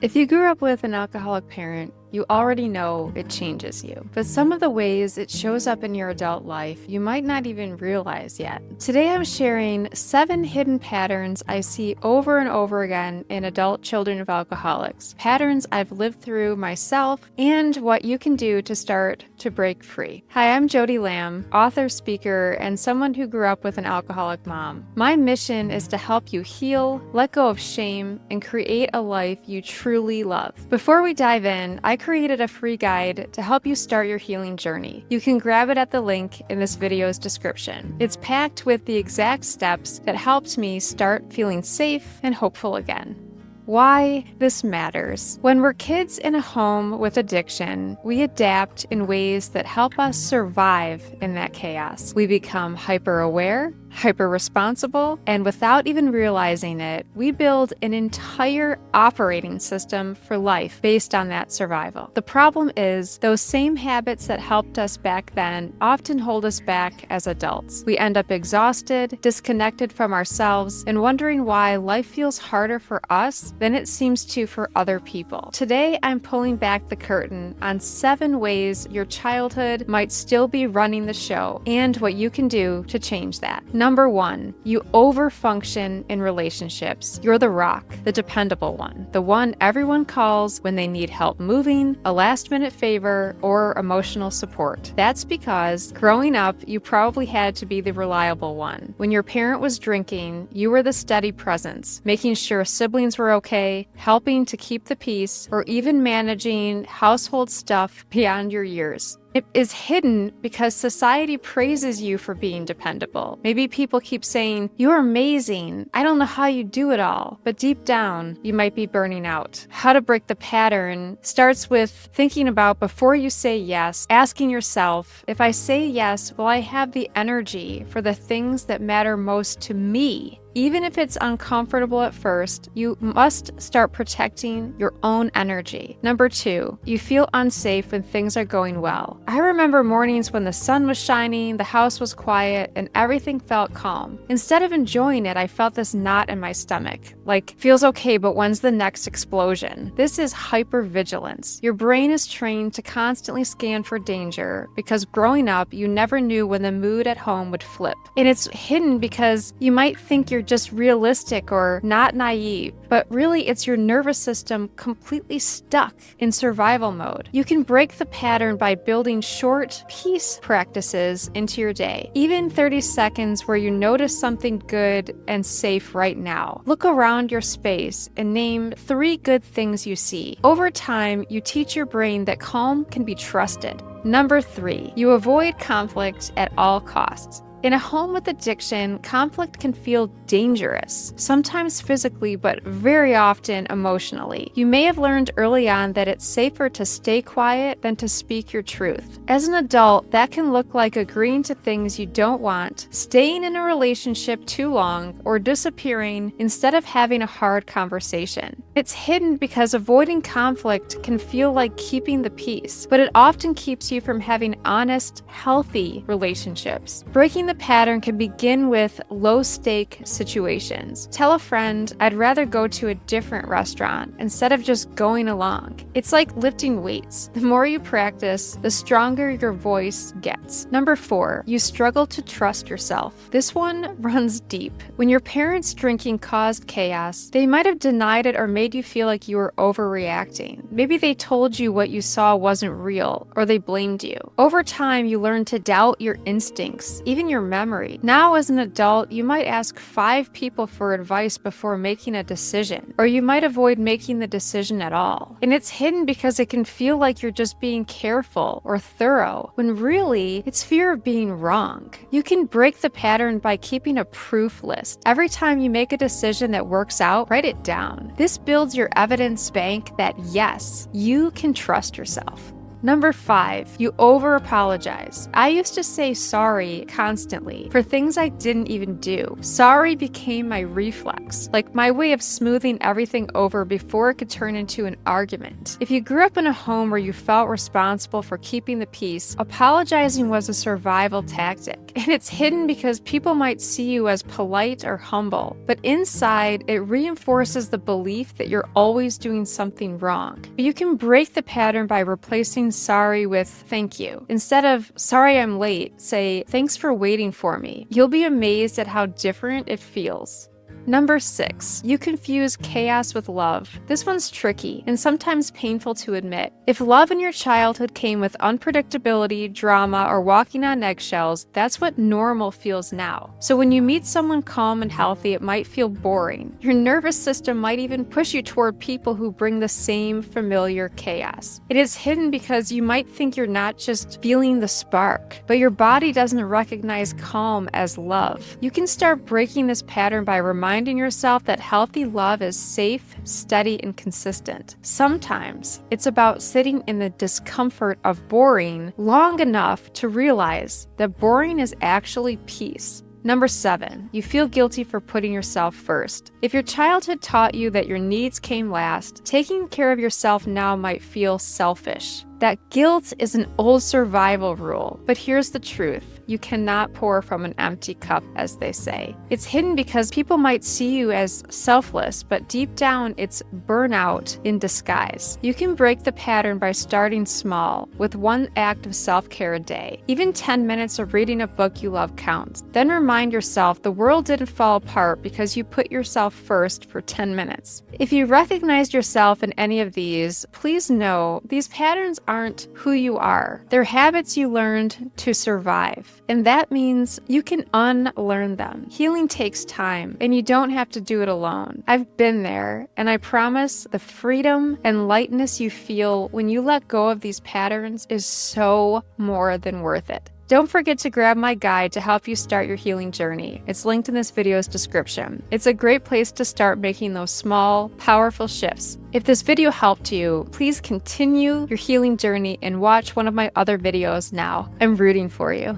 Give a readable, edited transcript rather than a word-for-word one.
If you grew up with an alcoholic parent, you already know it changes you. But some of the ways it shows up in your adult life, you might not even realize yet. Today I'm sharing 7 hidden patterns I see over and over again in adult children of alcoholics. Patterns I've lived through myself and what you can do to start to break free. Hi, I'm Jody Lamb, author, speaker, and someone who grew up with an alcoholic mom. My mission is to help you heal, let go of shame, and create a life you truly love. Before we dive in, I created a free guide to help you start your healing journey. You can grab it at the link in this video's description. It's packed with the exact steps that helped me start feeling safe and hopeful again. Why this matters. When we're kids in a home with addiction, we adapt in ways that help us survive in that chaos. We become hyper-aware, hyper-responsible, and without even realizing it, we build an entire operating system for life based on that survival. The problem is, those same habits that helped us back then often hold us back as adults. We end up exhausted, disconnected from ourselves, and wondering why life feels harder for us than it seems to for other people. Today, I'm pulling back the curtain on 7 ways your childhood might still be running the show and what you can do to change that. Number 1, you overfunction in relationships. You're the rock, the dependable one, the one everyone calls when they need help moving, a last-minute favor, or emotional support. That's because growing up, you probably had to be the reliable one. When your parent was drinking, you were the steady presence, making sure siblings were okay, helping to keep the peace, or even managing household stuff beyond your years. It is hidden because society praises you for being dependable. Maybe people keep saying, "You're amazing. I don't know how you do it all." But deep down, you might be burning out. How to break the pattern starts with thinking about, before you say yes, asking yourself, if I say yes, will I have the energy for the things that matter most to me? Even if it's uncomfortable at first, you must start protecting your own energy. Number 2, you feel unsafe when things are going well. I remember mornings when the sun was shining, the house was quiet, and everything felt calm. Instead of enjoying it, I felt this knot in my stomach. Like, feels okay, but when's the next explosion? This is hypervigilance. Your brain is trained to constantly scan for danger because growing up, you never knew when the mood at home would flip. And it's hidden because you might think you're just realistic or not naive, but really it's your nervous system completely stuck in survival mode. You can break the pattern by building short peace practices into your day. Even 30 seconds where you notice something good and safe right now. Look around your space and name 3 good things you see. Over time, you teach your brain that calm can be trusted. Number 3, you avoid conflict at all costs. In a home with addiction, conflict can feel dangerous, sometimes physically, but very often emotionally. You may have learned early on that it's safer to stay quiet than to speak your truth. As an adult, that can look like agreeing to things you don't want, staying in a relationship too long, or disappearing instead of having a hard conversation. It's hidden because avoiding conflict can feel like keeping the peace, but it often keeps you from having honest, healthy relationships. Breaking the pattern can begin with low-stake situations. Tell a friend, "I'd rather go to a different restaurant," instead of just going along. It's like lifting weights. The more you practice, the stronger your voice gets. Number 4, you struggle to trust yourself. This one runs deep. When your parents' drinking caused chaos, they might have denied it or made you feel like you were overreacting. Maybe they told you what you saw wasn't real, or they blamed you. Over time, you learn to doubt your instincts, even your memory. Now, as an adult, you might ask 5 people for advice before making a decision, or you might avoid making the decision at all. And it's hidden because it can feel like you're just being careful or thorough, when really, it's fear of being wrong. You can break the pattern by keeping a proof list. Every time you make a decision that works out, write it down. This builds your evidence bank that yes, you can trust yourself. Number 5, you over-apologize. I used to say sorry constantly for things I didn't even do. Sorry became my reflex, like my way of smoothing everything over before it could turn into an argument. If you grew up in a home where you felt responsible for keeping the peace, apologizing was a survival tactic. And it's hidden because people might see you as polite or humble, but inside, it reinforces the belief that you're always doing something wrong. You can break the pattern by replacing sorry with thank you. Instead of sorry I'm late, say thanks for waiting for me. You'll be amazed at how different it feels. Number 6, you confuse chaos with love. This one's tricky and sometimes painful to admit. If love in your childhood came with unpredictability, drama, or walking on eggshells, that's what normal feels now. So when you meet someone calm and healthy, it might feel boring. Your nervous system might even push you toward people who bring the same familiar chaos. It is hidden because you might think you're not just feeling the spark, but your body doesn't recognize calm as love. You can start breaking this pattern by reminding yourself that healthy love is safe, steady, and consistent. Sometimes it's about sitting in the discomfort of boring long enough to realize that boring is actually peace. Number 7, you feel guilty for putting yourself first. If your childhood taught you that your needs came last, taking care of yourself now might feel selfish. That guilt is an old survival rule, but here's the truth. You cannot pour from an empty cup, as they say. It's hidden because people might see you as selfless, but deep down, it's burnout in disguise. You can break the pattern by starting small, with one act of self-care a day. Even 10 minutes of reading a book you love counts. Then remind yourself the world didn't fall apart because you put yourself first for 10 minutes. If you recognized yourself in any of these, please know these patterns aren't who you are. They're habits you learned to survive. And that means you can unlearn them. Healing takes time, and you don't have to do it alone. I've been there, and I promise the freedom and lightness you feel when you let go of these patterns is so more than worth it. Don't forget to grab my guide to help you start your healing journey. It's linked in this video's description. It's a great place to start making those small, powerful shifts. If this video helped you, please continue your healing journey and watch one of my other videos now. I'm rooting for you.